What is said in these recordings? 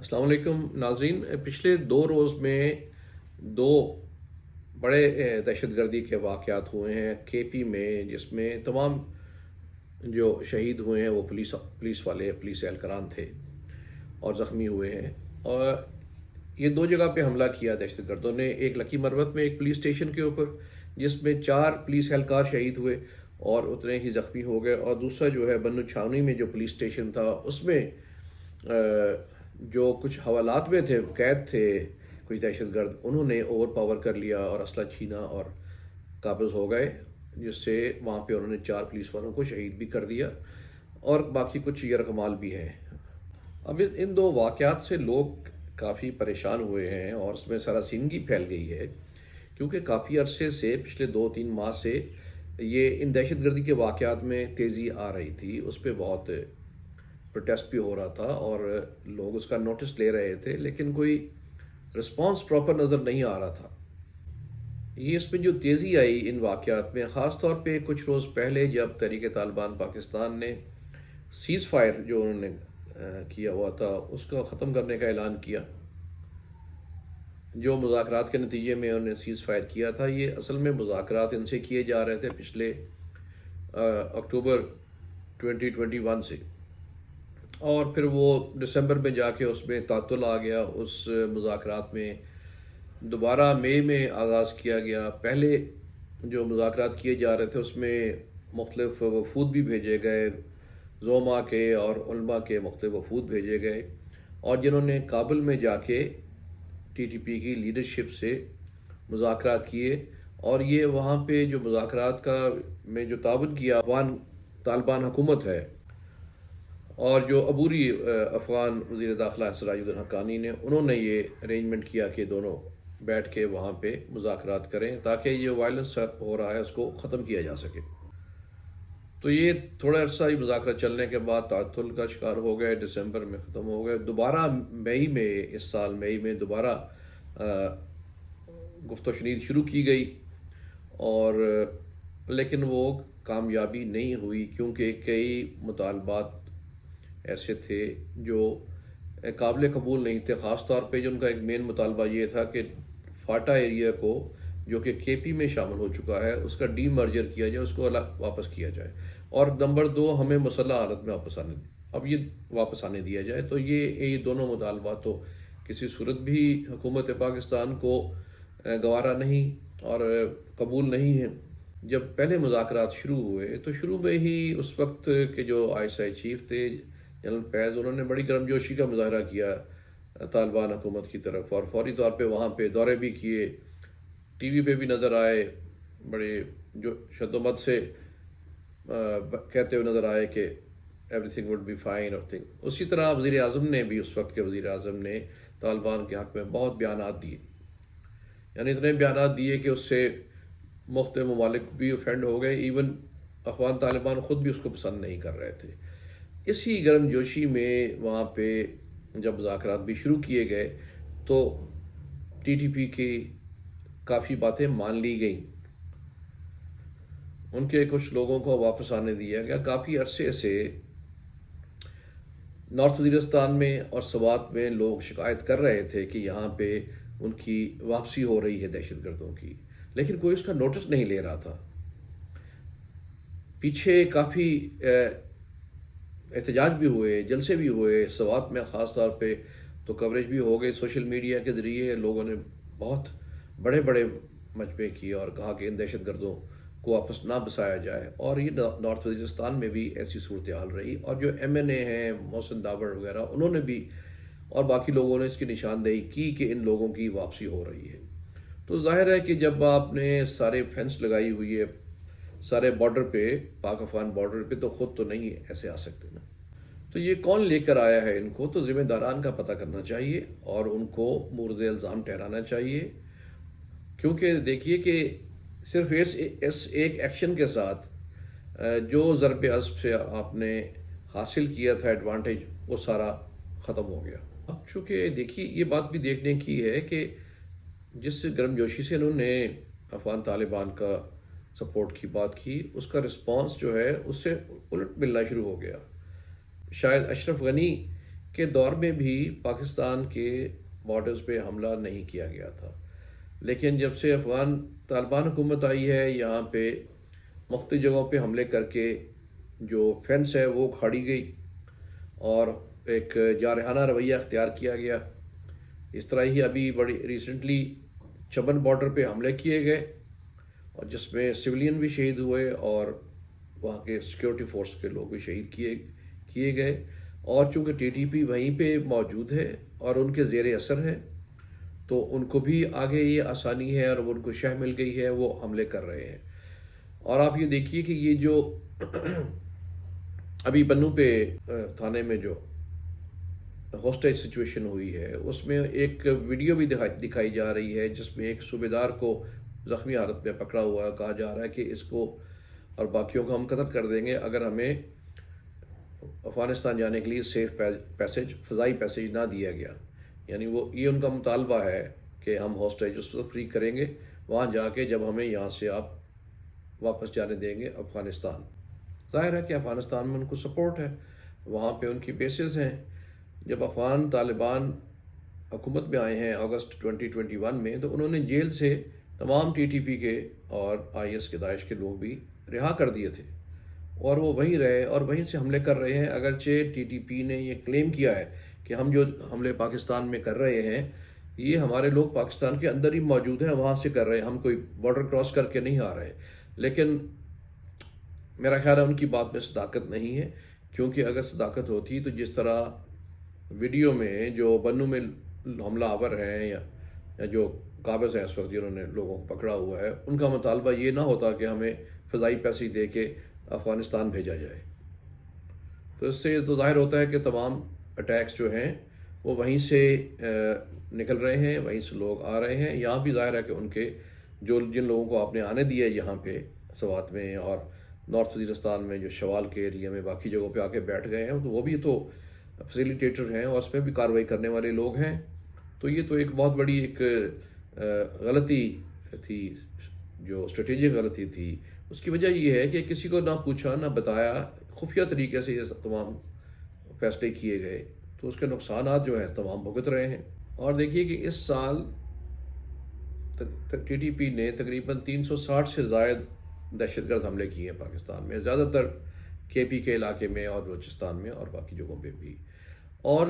السلام علیکم ناظرین، پچھلے 2 روز میں دو بڑے دہشت گردی کے واقعات ہوئے ہیں کے پی میں، جس میں تمام جو شہید ہوئے ہیں وہ پولیس اہلکاران تھے اور زخمی ہوئے ہیں۔ اور یہ 2 جگہ پہ حملہ کیا دہشت گردوں نے، ایک لکی مروت میں ایک پولیس اسٹیشن کے اوپر جس میں 4 پولیس اہلکار شہید ہوئے اور اتنے ہی زخمی ہو گئے، اور دوسرا جو ہے بنو چھاونی میں جو پولیس اسٹیشن تھا اس میں جو کچھ حوالات میں تھے، قید تھے کچھ دہشت گرد، انہوں نے اوور پاور کر لیا اور اسلحہ چھینا اور قابض ہو گئے، جس سے وہاں پہ انہوں نے 4 پولیس والوں کو شہید بھی کر دیا اور باقی کچھ یرغمال بھی ہیں۔ اب ان 2 واقعات سے لوگ کافی پریشان ہوئے ہیں اور اس میں سراسیمگی پھیل گئی ہے، کیونکہ کافی عرصے سے پچھلے 2-3 ماہ سے یہ ان دہشت گردی کے واقعات میں تیزی آ رہی تھی، اس پہ بہت پروٹیسٹ بھی ہو رہا تھا اور لوگ اس کا نوٹس لے رہے تھے، لیکن کوئی رسپانس پراپر نظر نہیں آ رہا تھا۔ یہ اس میں جو تیزی آئی ان واقعات میں، خاص طور پہ کچھ روز پہلے جب تحریک طالبان پاکستان نے سیز فائر جو انہوں نے کیا ہوا تھا اس کو ختم کرنے کا اعلان کیا، جو مذاکرات کے نتیجے میں انہوں نے سیز فائر کیا تھا۔ یہ اصل میں مذاکرات ان سے کیے جا رہے تھے پچھلے اکتوبر 2021 سے، اور پھر وہ دسمبر میں جا کے اس میں تعطل آ گیا۔ اس مذاکرات میں دوبارہ مئی میں آغاز کیا گیا۔ پہلے جو مذاکرات کیے جا رہے تھے اس میں مختلف وفود بھی بھیجے گئے، زوما کے اور علماء کے مختلف وفود بھیجے گئے، اور جنہوں نے کابل میں جا کے ٹی ٹی پی کی لیڈرشپ سے مذاکرات کیے، اور یہ وہاں پہ جو مذاکرات کا میں جو تعاون کیا افغان طالبان حکومت ہے اور جو عبوری افغان وزیر داخلہ سراج الدین حقانی نے، انہوں نے یہ ارینجمنٹ کیا کہ دونوں بیٹھ کے وہاں پہ مذاکرات کریں تاکہ یہ وائلنس ہو رہا ہے اس کو ختم کیا جا سکے۔ تو یہ تھوڑا عرصہ ہی مذاکرات چلنے کے بعد تعطل کا شکار ہو گئے، دسمبر میں ختم ہو گئے۔ دوبارہ مئی میں، اس سال مئی میں دوبارہ گفت و شنید شروع کی گئی، اور لیکن وہ کامیابی نہیں ہوئی، کیونکہ کئی مطالبات ایسے تھے جو قابل قبول نہیں تھے۔ خاص طور پہ جو ان کا ایک مین مطالبہ یہ تھا کہ فاٹا ایریا کو، جو کہ کے پی میں شامل ہو چکا ہے، اس کا ڈی مرجر کیا جائے، اس کو الگ واپس کیا جائے، اور نمبر 2 ہمیں مسلح حالت میں واپس آنے دیا جائے۔ تو یہ دونوں مطالبات تو کسی صورت بھی حکومت پاکستان کو گوارا نہیں اور قبول نہیں ہیں۔ جب پہلے مذاکرات شروع ہوئے تو شروع میں ہی اس وقت کے جو ISI چیف تھے جنرل فیض، انہوں نے بڑی گرم جوشی کا مظاہرہ کیا طالبان حکومت کی طرف، اور فوری طور پہ وہاں پہ دورے بھی کیے، ٹی وی پہ بھی نظر آئے، بڑے جو شد و مد سے کہتے ہوئے نظر آئے کہ everything would be fine اور تھنگ۔ اسی طرح وزیر اعظم نے بھی، اس وقت کے وزیر اعظم نے طالبان کے حق میں بہت بیانات دیے، یعنی اتنے بیانات دیے کہ اس سے مختلف ممالک بھی افینڈ ہو گئے، ایون افغان طالبان خود بھی اس کو پسند نہیں کر رہے تھے۔ اسی گرم جوشی میں وہاں پہ جب مذاکرات بھی شروع کیے گئے تو ٹی ٹی پی کی کافی باتیں مان لی گئیں، ان کے کچھ لوگوں کو واپس آنے دیا گیا۔ کافی عرصے سے نارتھ وزیرستان میں اور سوات میں لوگ شکایت کر رہے تھے کہ یہاں پہ ان کی واپسی ہو رہی ہے دہشت گردوں کی، لیکن کوئی اس کا نوٹس نہیں لے رہا تھا۔ پیچھے کافی احتجاج بھی ہوئے، جلسے بھی ہوئے، سوات میں خاص طور پہ تو کوریج بھی ہو گئی سوشل میڈیا کے ذریعے، لوگوں نے بہت بڑے بڑے مجمع کیے اور کہا کہ ان دہشت گردوں کو واپس نہ بسایا جائے، اور یہ نارتھ وزیرستان میں بھی ایسی صورتحال رہی، اور جو MNA ہیں محسن داور وغیرہ، انہوں نے بھی اور باقی لوگوں نے اس کی نشاندہی کی کہ ان لوگوں کی واپسی ہو رہی ہے۔ تو ظاہر ہے کہ جب آپ نے سارے فینس لگائی ہوئی ہے سارے بارڈر پہ، پاک افغان بارڈر پہ، تو خود تو نہیں ایسے آ سکتے نا۔ تو یہ کون لے کر آیا ہے ان کو؟ تو ذمہ داران کا پتہ کرنا چاہیے اور ان کو مورد الزام ٹھہرانا چاہیے، کیونکہ دیکھیے کہ صرف اس ایک ایکشن کے ساتھ جو ضرب عضب سے آپ نے حاصل کیا تھا ایڈوانٹیج، وہ سارا ختم ہو گیا۔ اب چونکہ دیکھیے یہ بات بھی دیکھنے کی ہے کہ جس گرم جوشی سے انہوں نے افغان طالبان کا سپورٹ کی بات کی، اس کا رسپانس جو ہے اس سے الٹ ملنا شروع ہو گیا۔ شاید اشرف غنی کے دور میں بھی پاکستان کے بارڈرز پہ حملہ نہیں کیا گیا تھا، لیکن جب سے افغان طالبان حکومت آئی ہے یہاں پہ مختلف جگہوں پہ حملے کر کے جو فینس ہے وہ کھاڑی گئی اور ایک جارحانہ رویہ اختیار کیا گیا۔ اس طرح ہی ابھی بڑی ریسنٹلی چبن بارڈر پہ حملے کیے گئے اور جس میں سویلین بھی شہید ہوئے اور وہاں کے سیکیورٹی فورس کے لوگ بھی شہید کیے گئے، اور چونکہ ٹی ٹی پی وہیں پہ موجود ہے اور ان کے زیر اثر ہے تو ان کو بھی آگے یہ آسانی ہے اور ان کو شہ مل گئی ہے، وہ حملے کر رہے ہیں۔ اور آپ یہ دیکھیے کہ یہ جو ابھی بنو پہ تھانے میں جو ہاسٹیج سچویشن ہوئی ہے اس میں ایک ویڈیو بھی دکھائی جا رہی ہے جس میں ایک صوبیدار کو زخمی حالت میں پکڑا ہوا ہے، کہا جا رہا ہے کہ اس کو اور باقیوں کو ہم قتل کر دیں گے اگر ہمیں افغانستان جانے کے لیے سیف پیسج، فضائی پیسج نہ دیا گیا۔ یعنی یہ ان کا مطالبہ ہے کہ ہم ہاسٹیج اس وقت فری کریں گے وہاں جا کے جب ہمیں یہاں سے آپ واپس جانے دیں گے افغانستان۔ ظاہر ہے کہ افغانستان میں ان کو سپورٹ ہے، وہاں پہ ان کی بیسز ہیں۔ جب افغان طالبان حکومت میں آئے ہیں اگست 2021 میں تو انہوں نے جیل سے تمام ٹی ٹی پی کے اور آئی ایس کے، داعش کے لوگ بھی رہا کر دیے تھے اور وہ وہیں رہے اور وہیں سے حملے کر رہے ہیں، اگرچہ ٹی ٹی پی نے یہ کلیم کیا ہے کہ ہم جو حملے پاکستان میں کر رہے ہیں یہ ہمارے لوگ پاکستان کے اندر ہی موجود ہیں، وہاں سے کر رہے ہیں، ہم کوئی بارڈر کراس کر کے نہیں آ رہے۔ لیکن میرا خیال ہے ان کی بات میں صداقت نہیں ہے، کیونکہ اگر صداقت ہوتی تو جس طرح ویڈیو میں جو بنو میں حملہ آور ہیں یا جو قابض ہیں اس وقت جنہوں نے لوگوں کو پکڑا ہوا ہے، ان کا مطالبہ یہ نہ ہوتا کہ ہمیں فضائی پیسے دے کے افغانستان بھیجا جائے۔ تو اس سے یہ تو ظاہر ہوتا ہے کہ تمام اٹیکس جو ہیں وہ وہیں سے نکل رہے ہیں، وہیں سے لوگ آ رہے ہیں۔ یہاں بھی ظاہر ہے کہ ان کے جن لوگوں کو آپ نے آنے دیا یہاں پہ سوات میں اور نارتھ وزیرستان میں جو شوال کے ایریا میں باقی جگہوں پہ آ کے بیٹھ گئے ہیں تو وہ بھی تو فیسیلیٹیٹر ہیں اور اس میں بھی کارروائی کرنے والے لوگ ہیں۔ تو یہ تو ایک بہت بڑی ایک غلطی تھی، جو اسٹریٹجک غلطی تھی۔ اس کی وجہ یہ ہے کہ کسی کو نہ پوچھا نہ بتایا، خفیہ طریقے سے یہ تمام فیصلے کیے گئے، تو اس کے نقصانات جو ہیں تمام بھگت رہے ہیں۔ اور دیکھیے کہ اس سال ٹی ٹی پی نے تقریباً 360 سے زائد دہشت گرد حملے کیے ہیں پاکستان میں، زیادہ تر کے پی کے علاقے میں اور بلوچستان میں اور باقی جگہوں پہ بھی۔ اور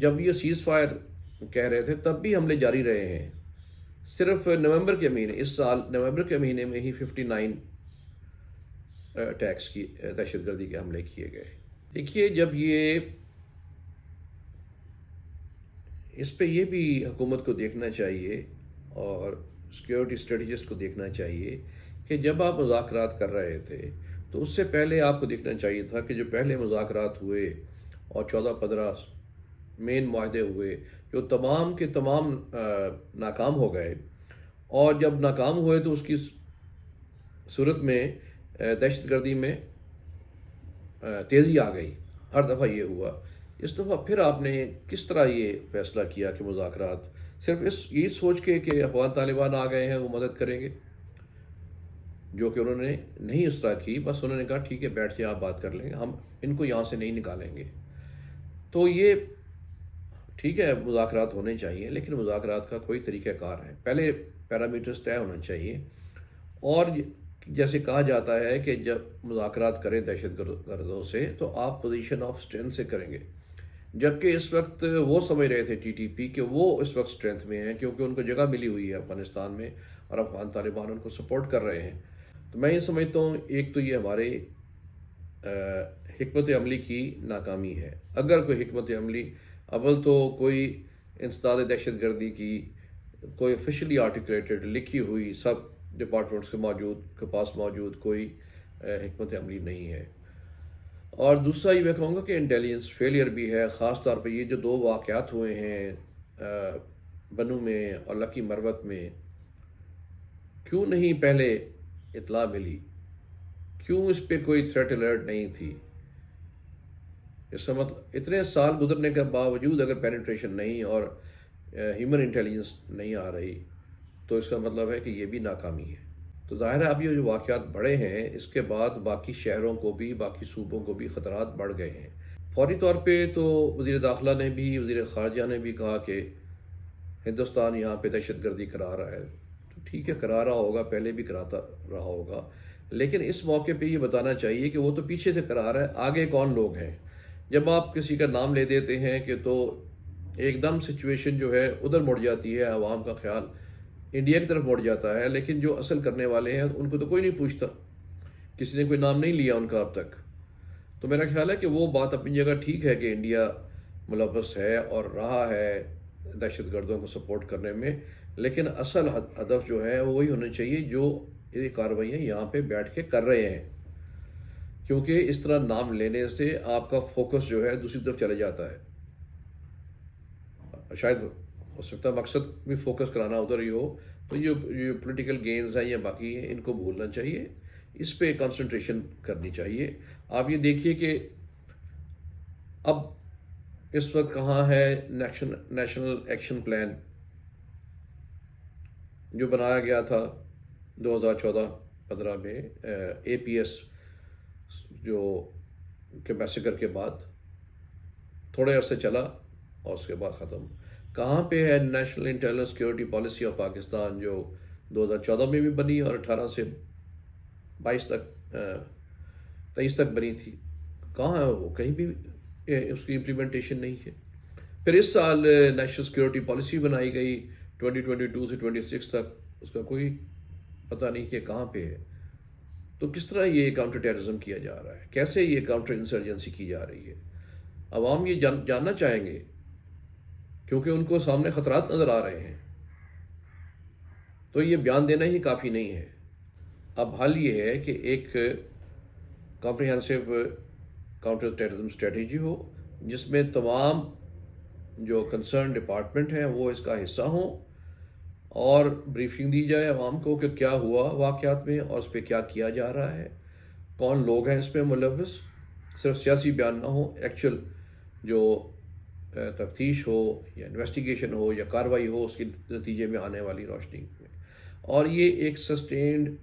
جب یہ سیز فائر کہہ رہے تھے تب بھی حملے جاری رہے ہیں۔ صرف نومبر کے مہینے، اس سال نومبر کے مہینے میں ہی 59 اٹیکس کی، دہشت گردی کے حملے کیے گئے۔ دیکھیے جب یہ اس پہ یہ بھی حکومت کو دیکھنا چاہیے اور سیکیورٹی اسٹریٹجسٹ کو دیکھنا چاہیے کہ جب آپ مذاکرات کر رہے تھے تو اس سے پہلے آپ کو دیکھنا چاہیے تھا کہ جو پہلے مذاکرات ہوئے اور 14-15 مین معاہدے ہوئے جو تمام کے تمام ناکام ہو گئے، اور جب ناکام ہوئے تو اس کی صورت میں دہشت گردی میں تیزی آ گئی۔ ہر دفعہ یہ ہوا، اس دفعہ پھر آپ نے کس طرح یہ فیصلہ کیا کہ مذاکرات صرف یہ سوچ کے کہ افغان طالبان آ گئے ہیں وہ مدد کریں گے، جو کہ انہوں نے نہیں اس طرح کی، بس انہوں نے کہا ٹھیک ہے بیٹھ کے آپ بات کر لیں گے، ہم ان کو یہاں سے نہیں نکالیں گے۔ تو یہ ٹھیک ہے مذاکرات ہونے چاہیے، لیکن مذاکرات کا کوئی طریقہ کار ہے، پہلے پیرامیٹرز طے ہونا چاہیے۔ اور جیسے کہا جاتا ہے کہ جب مذاکرات کریں دہشت گردوں سے تو آپ پوزیشن آف اسٹرینتھ سے کریں گے، جبکہ اس وقت وہ سمجھ رہے تھے ٹی ٹی پی کہ وہ اس وقت اسٹرینتھ میں ہیں کیونکہ ان کو جگہ ملی ہوئی ہے افغانستان میں اور افغان طالبان ان کو سپورٹ کر رہے ہیں۔ تو میں یہ سمجھتا ہوں ایک تو یہ ہمارے حکمت عملی کی ناکامی ہے۔ اگر کوئی حکمت عملی، اول تو کوئی انسداد دہشت گردی کی کوئی آفیشلی آرٹیکولیٹڈ لکھی ہوئی سب ڈپارٹمنٹس کے پاس موجود کوئی حکمت عملی نہیں ہے۔ اور دوسرا یہ میں کہوں گا کہ انٹیلیجنس فیلئر بھی ہے، خاص طور پہ یہ جو 2 واقعات ہوئے ہیں بنو میں اور لکی مروت میں، کیوں نہیں پہلے اطلاع ملی؟ کیوں اس پہ کوئی تھریٹ الرٹ نہیں تھی؟ اس کا مطلب اتنے سال گزرنے کے باوجود اگر پینیٹریشن نہیں اور ہیومن انٹیلیجنس نہیں آ رہی تو اس کا مطلب ہے کہ یہ بھی ناکامی ہے۔ تو ظاہر ہے اب یہ جو واقعات بڑھے ہیں اس کے بعد باقی شہروں کو بھی، باقی صوبوں کو بھی خطرات بڑھ گئے ہیں۔ فوری طور پہ تو وزیر داخلہ نے بھی، وزیر خارجہ نے بھی کہا کہ ہندوستان یہاں پہ دہشت گردی کرا رہا ہے. تو ٹھیک ہے، کرا رہا ہوگا، پہلے بھی کراتا رہا ہوگا، لیکن اس موقع پہ یہ بتانا چاہیے کہ وہ تو پیچھے سے کرا رہا ہے، آگے کون لوگ ہیں. جب آپ کسی کا نام لے دیتے ہیں کہ تو ایک دم سچویشن جو ہے ادھر مڑ جاتی ہے، عوام کا خیال انڈیا کی طرف مڑ جاتا ہے، لیکن جو اصل کرنے والے ہیں ان کو تو کوئی نہیں پوچھتا، کسی نے کوئی نام نہیں لیا ان کا اب تک. تو میرا خیال ہے کہ وہ بات اپنی جگہ ٹھیک ہے کہ انڈیا ملوث ہے اور رہا ہے دہشت گردوں کو سپورٹ کرنے میں، لیکن اصل ہدف جو ہے وہ وہی ہونا چاہیے جو یہ کارروائیاں یہاں پہ بیٹھ کے کر رہے ہیں. کیونکہ اس طرح نام لینے سے آپ کا فوکس جو ہے دوسری طرف چلے جاتا ہے. شاید ہو سکتا ہے مقصد بھی فوکس کرانا ادھر ہی ہو. تو یہ پولیٹیکل گینز ہیں یا باقی ہیں، ان کو بھولنا چاہیے، اس پہ کنسنٹریشن کرنی چاہیے. آپ یہ دیکھیے کہ اب اس وقت کہاں ہے نیشنل ایکشن پلان جو بنایا گیا تھا 2014-15 میں اے پی ایس جو کے میسیکر کے بعد تھوڑے عرصے چلا اور اس کے بعد ختم. کہاں پہ ہے national internal security policy of Pakistan جو 2014 میں بھی بنی اور 18 سے 22 تک 23 تک بنی تھی؟ کہاں ہے وہ؟ کہیں بھی اس کی امپلیمنٹیشن نہیں ہے. پھر اس سال نیشنل سیکورٹی پالیسی بنائی گئی 2022 سے 26 تک، اس کا کوئی پتہ نہیں کہ کہاں پہ ہے. تو کس طرح یہ کاؤنٹر ٹیررزم کیا جا رہا ہے، کیسے یہ کاؤنٹر انسرجنسی کی جا رہی ہے؟ عوام یہ جاننا چاہیں گے کیونکہ ان کو سامنے خطرات نظر آ رہے ہیں. تو یہ بیان دینا ہی کافی نہیں ہے. اب حل یہ ہے کہ ایک کمپریہنسو کاؤنٹر ٹیررزم اسٹریٹجی ہو جس میں تمام جو کنسرن ڈپارٹمنٹ ہیں وہ اس کا حصہ ہوں، اور بریفنگ دی جائے عوام کو کہ کیا ہوا واقعات میں اور اس پہ کیا کیا جا رہا ہے، کون لوگ ہیں اس پہ ملوث. صرف سیاسی بیان نہ ہو، ایکچوئل جو تفتیش ہو یا انویسٹیگیشن ہو یا کارروائی ہو اس کے نتیجے میں آنے والی روشنی میں، اور یہ ایک سسٹینڈ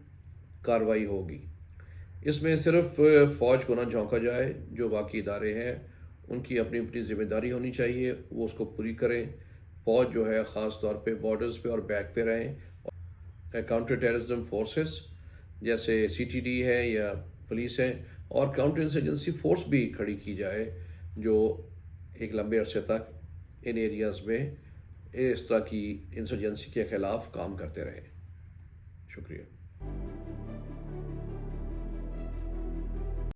کارروائی ہوگی. اس میں صرف فوج کو نہ جھونکا جائے، جو باقی ادارے ہیں ان کی اپنی اپنی ذمہ داری ہونی چاہیے، وہ اس کو پوری کریں. فوج جو ہے خاص طور پہ بارڈرز پہ اور بیک پہ رہیں. کاؤنٹر ٹیررزم فورسز جیسے سی ٹی ڈی ہے یا پولیس ہے، اور کاؤنٹر انسرجنسی فورس بھی کھڑی کی جائے جو ایک لمبے عرصے تک ان ایریاز میں اس طرح کی انسرجنسی کے خلاف کام کرتے رہیں. شکریہ.